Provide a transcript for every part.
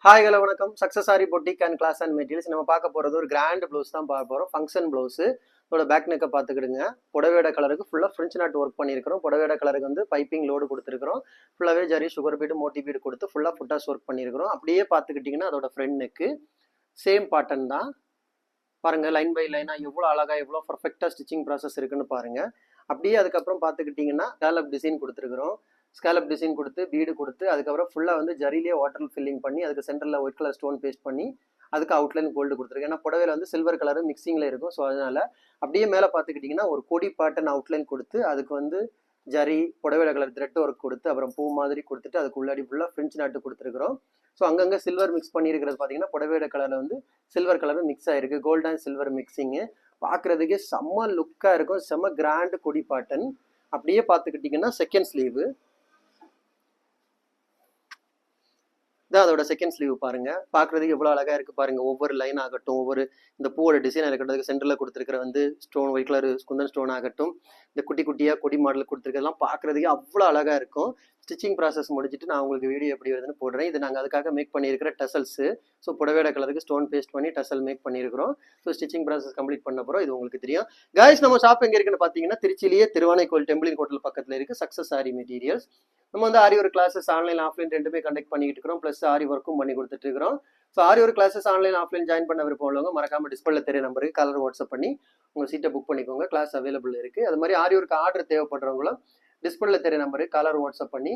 Hi hello வணக்கம். Success Aari boutique and class and materials. நம்ம பார்க்க போகிறது ஒரு கிராண்ட் ப்ளவுஸ் தான் பார்க்க போகிறோம். Function blouse. இதோட பேக் நெக்கை பார்த்துக்கிடுங்க. புடவையோட கலருக்கு ஃபுல்லாக ஃப்ரெஞ்ச் நாட் ஒர்க் பண்ணியிருக்கிறோம். புடவையோட கலருக்கு வந்து பைப்பிங் லோடு கொடுத்துருக்கிறோம். ஃபுல்லாகவே ஜரி சுகர் பீடு மோட்டி பீடு கொடுத்து ஃபுல்லாக ஃபுட்டாஸ் ஒர்க் பண்ணியிருக்கிறோம். அப்படியே பார்த்துக்கிட்டிங்கன்னா அதோட ஃப்ரண்ட் நெக்கு சேம் பாட்டன் தான். பாருங்கள், லைன் பை லைனாக எவ்வளோ அழகாக எவ்வளோ பர்ஃபெக்டாக ஸ்டிச்சிங் ப்ராசஸ் இருக்குன்னு பாருங்கள். அப்படியே அதுக்கப்புறம் பார்த்துக்கிட்டிங்கன்னா ஸ்கேலப் டிசைன் கொடுத்துருக்குறோம். ஸ்கேலப் டிசைன் கொடுத்து பீடு கொடுத்து அதுக்கப்புறம் ஃபுல்லாக வந்து ஜரியிலே வாட்டர் ஃபில்லிங் பண்ணி அதுக்கு சென்டரில் ஒயிட் கலர் ஸ்டோன் பேஸ்ட் பண்ணி அதுக்கு அவுட்லைன் கோல்டு கொடுத்துருக்கேன். ஏன்னா புடவையில் வந்து சில்வர் கலரும் மிக்சிங்கில் இருக்கும். ஸோ அதனால் அப்படியே மேலே பார்த்துக்கிட்டிங்கன்னா ஒரு கொடி பேட்டர்ன் அவுட்லைன் கொடுத்து அதுக்கு வந்து ஜரி புடவையில கலர் த்ரெட் ஒர்க் கொடுத்து அப்புறம் பூ மாதிரி கொடுத்துட்டு அதுக்கு உள்ளாடி ஃபுல்லாக ஃப்ரெஞ்ச் நாட்டு கொடுத்துருக்குறோம். ஸோ அங்கங்கே சில்வர் மிக்ஸ் பண்ணியிருக்கிறது பார்த்தீங்கன்னா புடவையோட கலரில் வந்து சில்வர் கலரும் மிக்ஸ் ஆகிருக்கு. கோல்ட் அண்ட் சில்வர் மிக்சிங்கு பார்க்குறதுக்கே செம்ம லுக்காக இருக்கும். செம்ம கிராண்டு கொடி பேட்டர்ன். அப்படியே பார்த்துக்கிட்டிங்கன்னா செகண்ட் ஸ்லீவு தான். அதோட செகண்ட் ஸ்லீவ் பாருங்க, பார்க்குறதுக்கு எவ்வளோ அழகாக இருக்குது பாருங்கள். ஒவ்வொரு லைன் ஆகட்டும், ஒவ்வொரு இந்த பூவோட டிசைன் இருக்கட்டும், சென்டரில் கொடுத்துருக்கிற வந்து stone white colour Kundan stone ஆகட்டும், இந்த குட்டி குட்டியாக கொடி மாடல் கொடுத்துருக்கிறதெல்லாம் பார்க்குறதுக்கு அவ்வளோ அழகாக இருக்கும். ஸ்டிச்சிங் ப்ராசஸ் முடிச்சுட்டு நான் உங்களுக்கு வீடியோ எப்படி வருதுன்னு போடுறேன். இது நாங்கள் அதுக்காக மேக் பண்ணியிருக்கிற டசல்ஸு. ஸோ புடவையோட கலருக்கு ஸ்டோன் பேஸ்ட் பண்ணி டசல் மேக் பண்ணியிருக்கிறோம். ஸோ ஸ்டிச்சிங் ப்ராசஸ் கம்ப்ளீட் பண்ண போகிறோம். இது உங்களுக்கு தெரியும். கைஸ், நம்ம ஷாப் எங்கே இருக்குன்னு பார்த்தீங்கன்னா திருச்சியிலேயே திருவானைக்கோயில் டெம்பிளின் ஹோட்டல் பக்கத்தில் இருக்குது. Success Aari materials. நம்ம வந்து Aari work classes online offline ரெண்டுமே கண்டக்ட் பண்ணிட்டு இருக்கிறோம். ப்ளஸ் ஆரி ஒர்க்கும் பண்ணி கொடுத்துட்டு இருக்கிறோம். So Aari work classes online offline join பண்ண விருப்பம் உள்ளவங்க மறக்காம டிஸ்பிளே தெரிய நம்பருக்கு கலர் வாட்ஸ்அப் பண்ணி உங்கள் சீட்டை புக் பண்ணிக்கோங்க. கிளாஸ் அவைலபிள் இருக்குது. அது மாதிரி ஆரி ஒர்க் ஆர்டர் தேவைப்படுறவங்களும் டிஸ்பிளே தெரிய நம்பருக்கு கலர் வாட்ஸ்அப் பண்ணி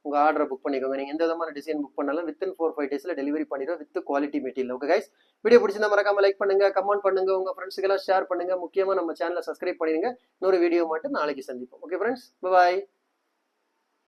உங்கள் ஆர்டரை புக் பண்ணிக்கோங்க. நீங்கள் எந்த விதமான டிசைன் புக் பண்ணாலும் வித்தின் 4-5 டேஸில் டெலிவரி பண்ணிடுவோம் with quality material. Okay guys, video பிடிச்சிருந்தா மறக்காம லைக் பண்ணுங்க, கமெண்ட் பண்ணுங்க, உங்கள் ஃப்ரெண்ட்ஸுக்கெல்லாம் ஷேர் பண்ணுங்க. முக்கியமாக நம்ம சேனலை சப்ஸ்கிரைப் பண்ணிடுங்க. இன்னொரு வீடியோ மட்டும் நாளைக்கு சந்திப்போம். ஓகே ஃப்ரெண்ட்ஸ், பாய்.